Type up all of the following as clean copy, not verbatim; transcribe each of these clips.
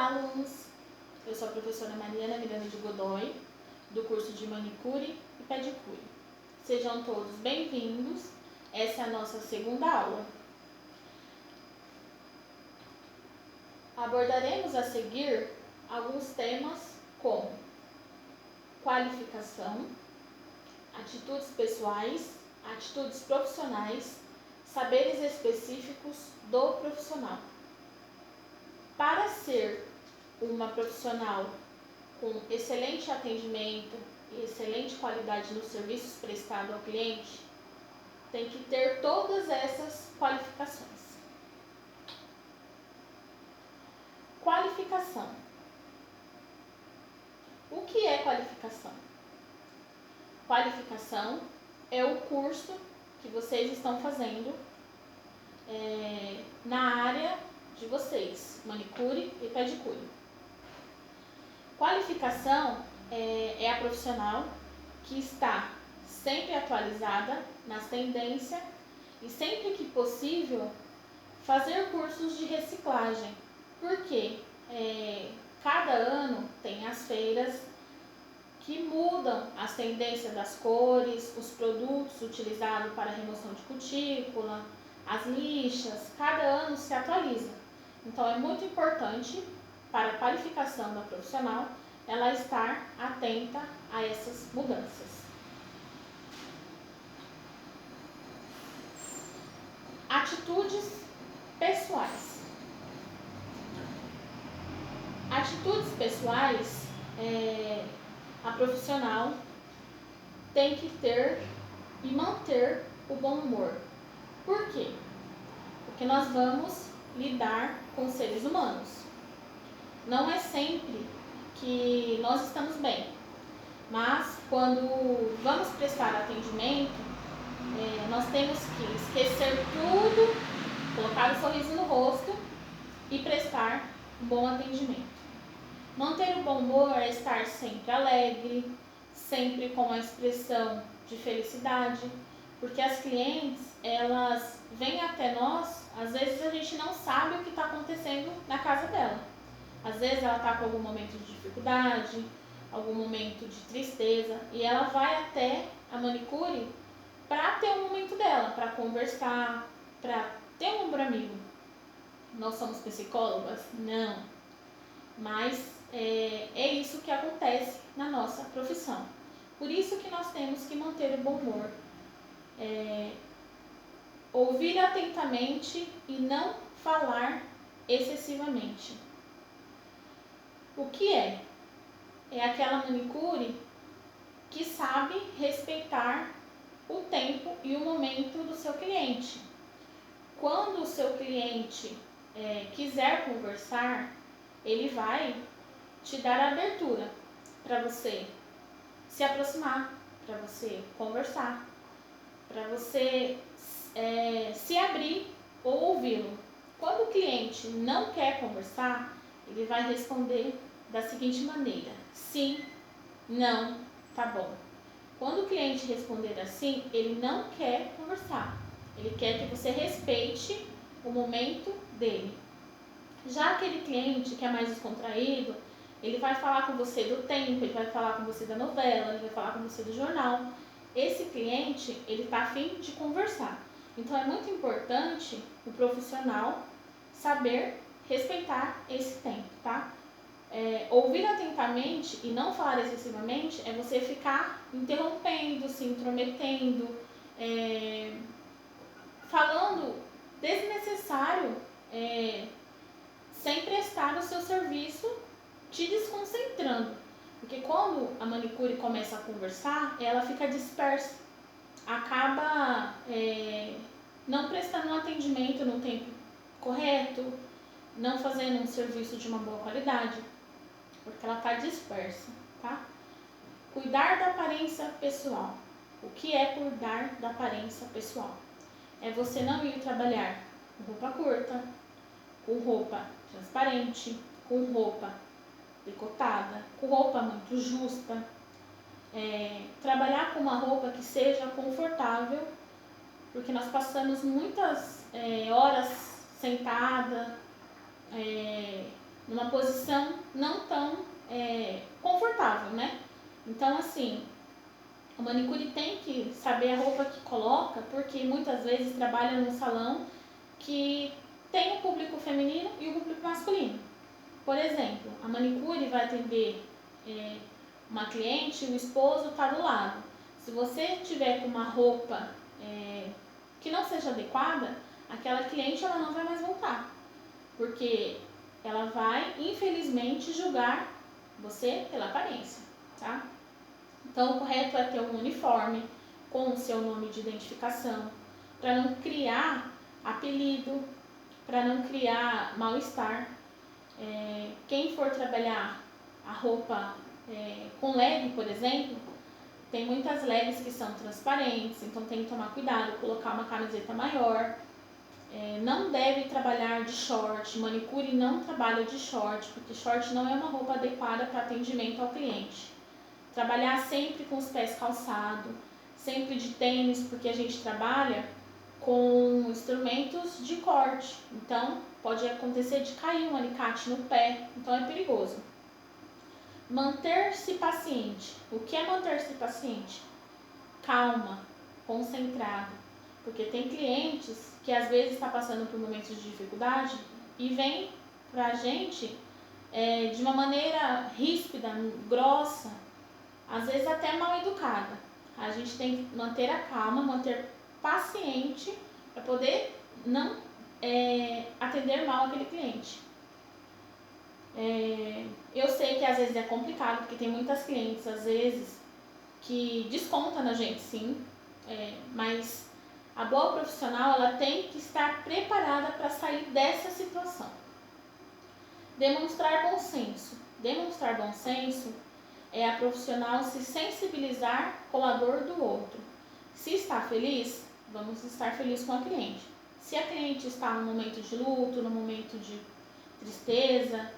Olá, alunos! Eu sou a professora Mariana Miranda de Godoy, do curso de Manicure e Pedicure. Sejam todos bem-vindos. Essa é a nossa segunda aula. Abordaremos a seguir alguns temas como qualificação, atitudes pessoais, atitudes profissionais, saberes específicos do profissional. Para ser uma profissional com excelente atendimento e excelente qualidade nos serviços prestados ao cliente, tem que ter todas essas qualificações. Qualificação. O que é qualificação? Qualificação é o curso que vocês estão fazendo na área de vocês, manicure e pedicure. Qualificação é a profissional que está sempre atualizada nas tendências e sempre que possível fazer cursos de reciclagem, porque cada ano tem as feiras que mudam as tendências das cores, os produtos utilizados para remoção de cutícula, as lixas, cada ano se atualiza. Então é muito importante para a qualificação da profissional ela estar atenta a essas mudanças. Atitudes pessoais. Atitudes pessoais, a profissional tem que ter e manter o bom humor. Por quê? Porque nós vamos lidar com seres humanos. Não é sempre que nós estamos bem, mas quando vamos prestar atendimento, nós temos que esquecer tudo, colocar um sorriso no rosto e prestar um bom atendimento. Manter o bom humor é estar sempre alegre, sempre com a expressão de felicidade, porque as clientes, elas vêm até nós, às vezes a gente não sabe o que está acontecendo na casa dela. Às vezes ela está com algum momento de dificuldade, algum momento de tristeza, e ela vai até a manicure para ter um momento dela, para conversar, para ter um ombro amigo. Nós somos psicólogas? Não. Mas é isso que acontece na nossa profissão. Por isso que nós temos que manter o bom humor. Ouvir atentamente e não falar excessivamente. O que é? É aquela manicure que sabe respeitar o tempo e o momento do seu cliente. Quando o seu cliente quiser conversar, ele vai te dar abertura para você se aproximar, para você conversar, para você se abrir ou ouvi-lo. Quando o cliente não quer conversar, ele vai responder da seguinte maneira: sim, não, tá bom. Quando o cliente responder assim, ele não quer conversar. Ele quer que você respeite o momento dele. Já aquele cliente que é mais descontraído, ele vai falar com você do tempo, ele vai falar com você da novela, ele vai falar com você do jornal. Esse cliente, ele está a fim de conversar. Então é muito importante o profissional saber respeitar esse tempo, tá? Ouvir atentamente e não falar excessivamente é você ficar interrompendo, se intrometendo, falando desnecessário, sem prestar o seu serviço, te desconcentrando. Porque quando a manicure começa a conversar, ela fica dispersa, acaba não prestando um atendimento no tempo correto, não fazendo um serviço de uma boa qualidade, porque ela está dispersa, tá? Cuidar da aparência pessoal. O que é cuidar da aparência pessoal? É você não ir trabalhar com roupa curta, com roupa transparente, com roupa decotada, com roupa muito justa. Trabalhar com uma roupa que seja confortável, porque nós passamos muitas horas sentada, numa posição não tão confortável, né? Então, assim, o manicure tem que saber a roupa que coloca, porque muitas vezes trabalha num salão que tem o público feminino e o público masculino. Por exemplo, a manicure vai atender uma cliente e o esposo está do lado. Se você tiver com uma roupa que não seja adequada, aquela cliente ela não vai mais voltar, porque ela vai, infelizmente, julgar você pela aparência, tá? Então, o correto é ter um uniforme com o seu nome de identificação, para não criar apelido, para não criar mal-estar. Quem for trabalhar a roupa com leg, por exemplo, tem muitas legs que são transparentes, então tem que tomar cuidado, colocar uma camiseta maior. Não deve trabalhar de short, manicure não trabalha de short, porque short não é uma roupa adequada para atendimento ao cliente. Trabalhar sempre com os pés calçados, sempre de tênis, porque a gente trabalha com instrumentos de corte, então pode acontecer de cair um alicate no pé, então é perigoso. Manter-se paciente. O que é manter-se paciente? Calma, concentrado, porque tem clientes que às vezes está passando por momentos de dificuldade e vem pra gente de uma maneira ríspida, grossa, às vezes até mal educada. A gente tem que manter a calma, manter paciente para poder não atender mal aquele cliente. Eu sei que às vezes é complicado, porque tem muitas clientes, às vezes, que descontam na gente, sim, mas a boa profissional ela tem que estar preparada para sair dessa situação. Demonstrar bom senso. Demonstrar bom senso é a profissional se sensibilizar com a dor do outro. Se está feliz, vamos estar felizes com a cliente. Se a cliente está no momento de luto, no momento de tristeza,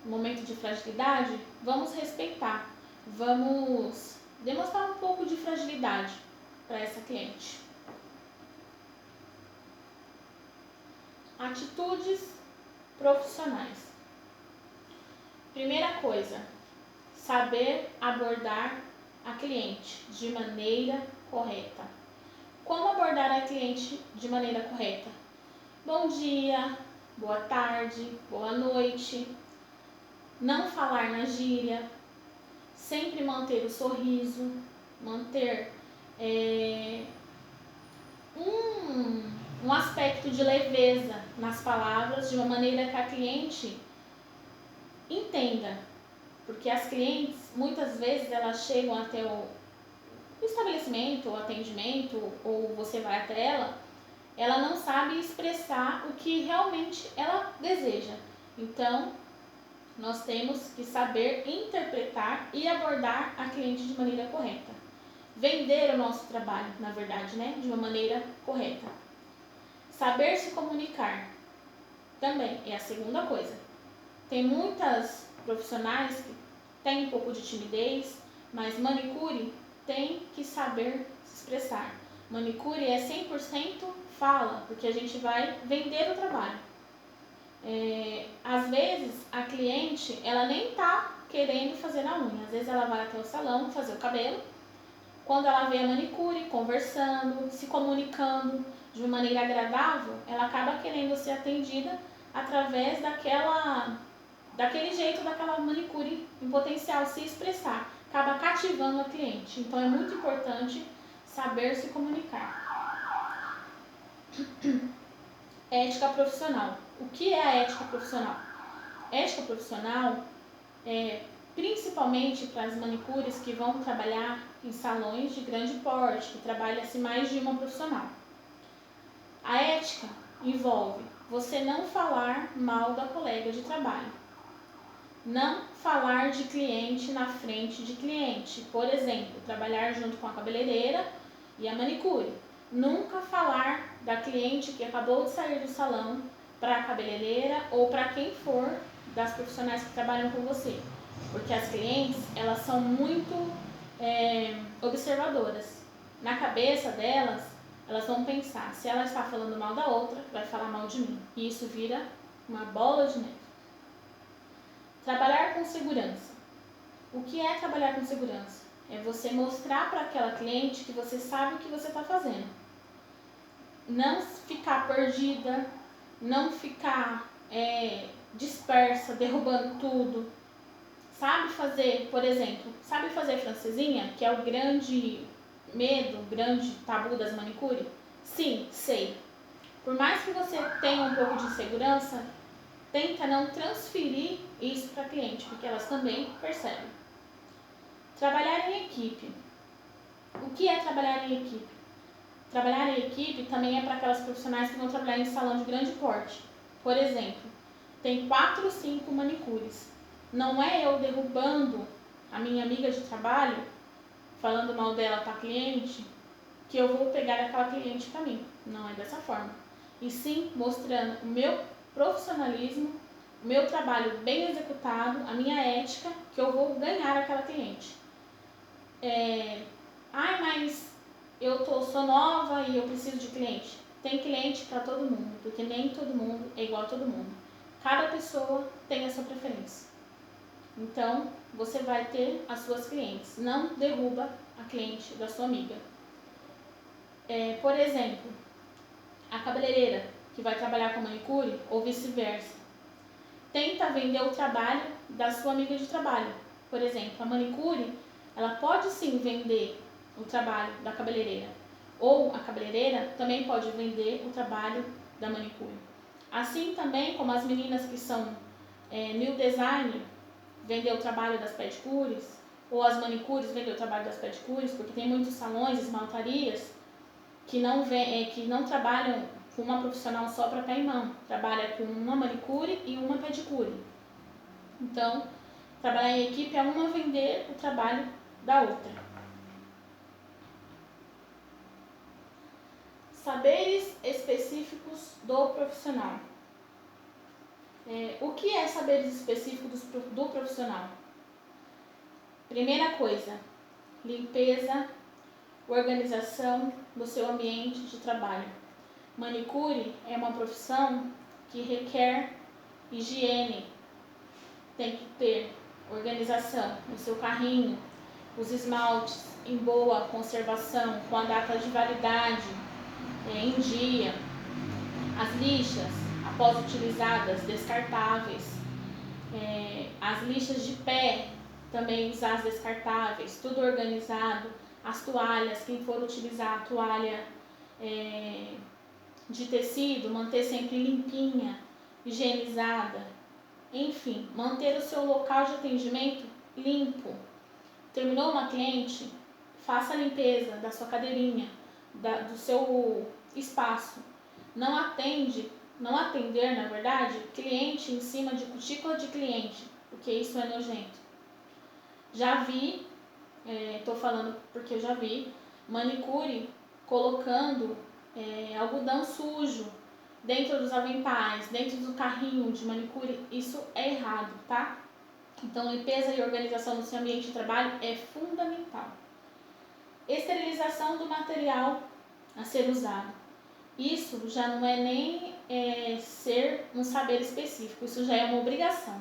no momento de fragilidade, vamos respeitar, vamos demonstrar um pouco de fragilidade para essa cliente. Atitudes profissionais. Primeira coisa, saber abordar a cliente de maneira correta. Como abordar a cliente de maneira correta? Bom dia, boa tarde, boa noite. Não falar na gíria, sempre manter o sorriso, manter um aspecto de leveza nas palavras, de uma maneira que a cliente entenda. Porque as clientes, muitas vezes, elas chegam até o estabelecimento, o atendimento, ou você vai até ela não sabe expressar o que realmente ela deseja. Então, nós temos que saber interpretar e abordar a cliente de maneira correta. Vender o nosso trabalho, na verdade, né? De uma maneira correta. Saber se comunicar também é a segunda coisa. Tem muitas profissionais que têm um pouco de timidez, mas manicure tem que saber se expressar. Manicure é 100% fala, porque a gente vai vender o trabalho. Às vezes a cliente ela nem tá querendo fazer a unha, às vezes ela vai até o salão fazer o cabelo, quando ela vê a manicure conversando, se comunicando de uma maneira agradável, ela acaba querendo ser atendida através daquele jeito daquela manicure em potencial se expressar, acaba cativando a cliente. Então é muito importante saber se comunicar. Ética profissional. O que é a ética profissional? Ética profissional é principalmente para as manicures que vão trabalhar em salões de grande porte, que trabalha-se mais de uma profissional. A ética envolve você não falar mal da colega de trabalho, não falar de cliente na frente de cliente, por exemplo, trabalhar junto com a cabeleireira e a manicure. Nunca falar da cliente que acabou de sair do salão para a cabeleireira ou para quem for das profissionais que trabalham com você. Porque as clientes, elas são muito observadoras. Na cabeça delas, elas vão pensar, se ela está falando mal da outra, vai falar mal de mim. E isso vira uma bola de neve. Trabalhar com segurança. O que é trabalhar com segurança? É você mostrar para aquela cliente que você sabe o que você está fazendo. Não ficar perdida, não ficar dispersa, derrubando tudo. Sabe fazer, por exemplo, sabe fazer francesinha, que é o grande medo, o grande tabu das manicure? Sim, sei. Por mais que você tenha um pouco de insegurança, tenta não transferir isso para a cliente, porque elas também percebem. Trabalhar em equipe. O que é trabalhar em equipe? Trabalhar em equipe também é para aquelas profissionais que vão trabalhar em salão de grande porte. Por exemplo, tem 4 ou 5 manicures. Não é eu derrubando a minha amiga de trabalho, falando mal dela para a cliente, que eu vou pegar aquela cliente para mim. Não é dessa forma. E sim mostrando o meu profissionalismo, o meu trabalho bem executado, a minha ética, que eu vou ganhar aquela cliente. Mas eu sou nova e eu preciso de cliente. Tem cliente para todo mundo, porque nem todo mundo é igual a todo mundo. Cada pessoa tem a sua preferência. Então, você vai ter as suas clientes. Não derruba a cliente da sua amiga. Por exemplo, a cabeleireira que vai trabalhar com manicure ou vice-versa. Tenta vender o trabalho da sua amiga de trabalho. Por exemplo, a manicure, ela pode sim vender o trabalho da cabeleireira. Ou a cabeleireira também pode vender o trabalho da manicure. Assim também como as meninas que são new design, vender o trabalho das pedicures, ou as manicures vender o trabalho das pedicures, porque tem muitos salões, esmaltarias, que não trabalham com uma profissional só para pé e mão, trabalha com uma manicure e uma pedicure. Então, trabalhar em equipe é uma vender o trabalho da outra. Saberes específicos do profissional. O que é saberes específicos do profissional? Primeira coisa, limpeza, organização do seu ambiente de trabalho. Manicure é uma profissão que requer higiene. Tem que ter organização no seu carrinho, os esmaltes em boa conservação, com a data de validade em dia, as lixas após utilizadas, descartáveis, as lixas de pé também usar as descartáveis, tudo organizado, as toalhas, quem for utilizar a toalha de tecido, manter sempre limpinha, higienizada, enfim, manter o seu local de atendimento limpo. Terminou uma cliente, faça a limpeza da sua cadeirinha, do seu espaço. Não atender, na verdade, cliente em cima de cutícula de cliente, porque isso é nojento. Já vi, estou falando porque eu já vi, manicure colocando algodão sujo dentro dos aventais, dentro do carrinho de manicure. Isso é errado, tá? Então, limpeza e organização do seu ambiente de trabalho é fundamental. Esterilização do material a ser usado. Isso já não é nem ser um saber específico, isso já é uma obrigação.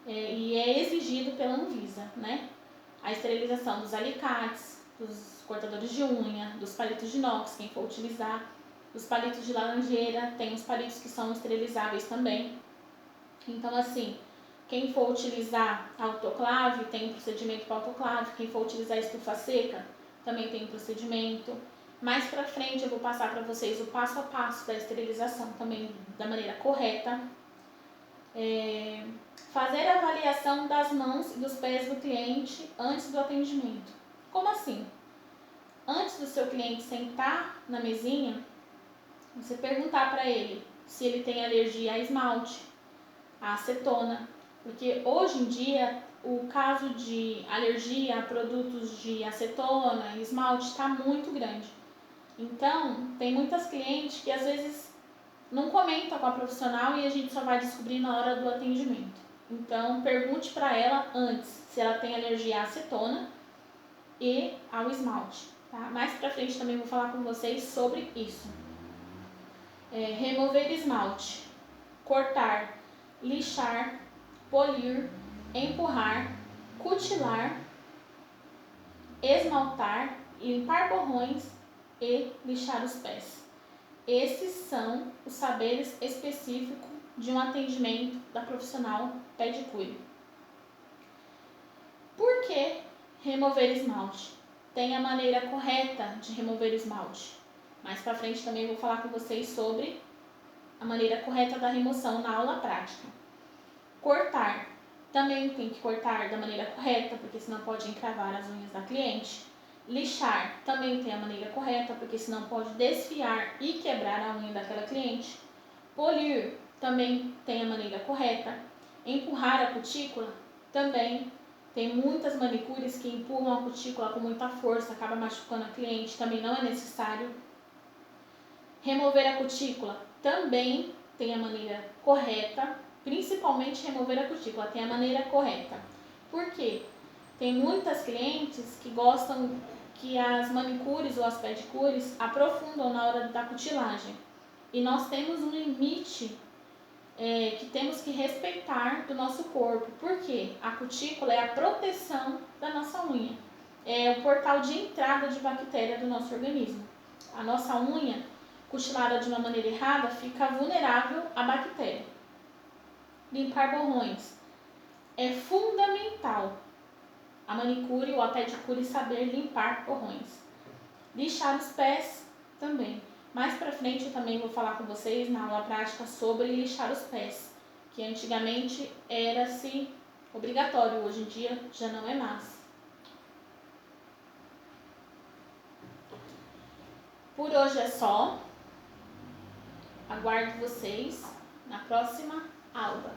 E é exigido pela Anvisa, né? A esterilização dos alicates, dos cortadores de unha, dos palitos de inox, quem for utilizar, dos palitos de laranjeira, tem os palitos que são esterilizáveis também. Então, assim, quem for utilizar autoclave, tem um procedimento para autoclave. Quem for utilizar estufa seca, também tem um procedimento. Mais pra frente eu vou passar para vocês o passo a passo da esterilização, também da maneira correta. Fazer a avaliação das mãos e dos pés do cliente antes do atendimento. Como assim? Antes do seu cliente sentar na mesinha, você perguntar para ele se ele tem alergia a esmalte, a acetona, porque hoje em dia o caso de alergia a produtos de acetona e esmalte está muito grande. Então, tem muitas clientes que às vezes não comentam com a profissional e a gente só vai descobrir na hora do atendimento. Então, pergunte para ela antes se ela tem alergia à acetona e ao esmalte. Tá? Mais pra frente também vou falar com vocês sobre isso. Remover esmalte, cortar, lixar, polir, empurrar, cutilar, esmaltar, limpar borrões e lixar os pés. Esses são os saberes específicos de um atendimento da profissional pedicure. Por que remover esmalte? Tem a maneira correta de remover esmalte. Mais para frente também vou falar com vocês sobre a maneira correta da remoção na aula prática. Cortar. Também tem que cortar da maneira correta, porque senão pode encravar as unhas da cliente. Lixar. Também tem a maneira correta, porque senão pode desfiar e quebrar a unha daquela cliente. Polir. Também tem a maneira correta. Empurrar a cutícula. Também tem muitas manicures que empurram a cutícula com muita força, acaba machucando a cliente, também não é necessário. Remover a cutícula também tem a maneira correta, principalmente remover a cutícula, tem a maneira correta. Por quê? Tem muitas clientes que gostam que as manicures ou as pedicures aprofundam na hora da cutilagem. E nós temos um limite que temos que respeitar do nosso corpo. Por quê? A cutícula é a proteção da nossa unha. É o portal de entrada de bactéria do nosso organismo. A nossa unha, cutilada de uma maneira errada, fica vulnerável à bactéria. Limpar borrões. É fundamental a manicure ou a pedicure saber limpar borrões. Lixar os pés também. Mais pra frente eu também vou falar com vocês na aula prática sobre lixar os pés, que antigamente era-se obrigatório, hoje em dia já não é mais. Por hoje é só. Aguardo vocês na próxima aula.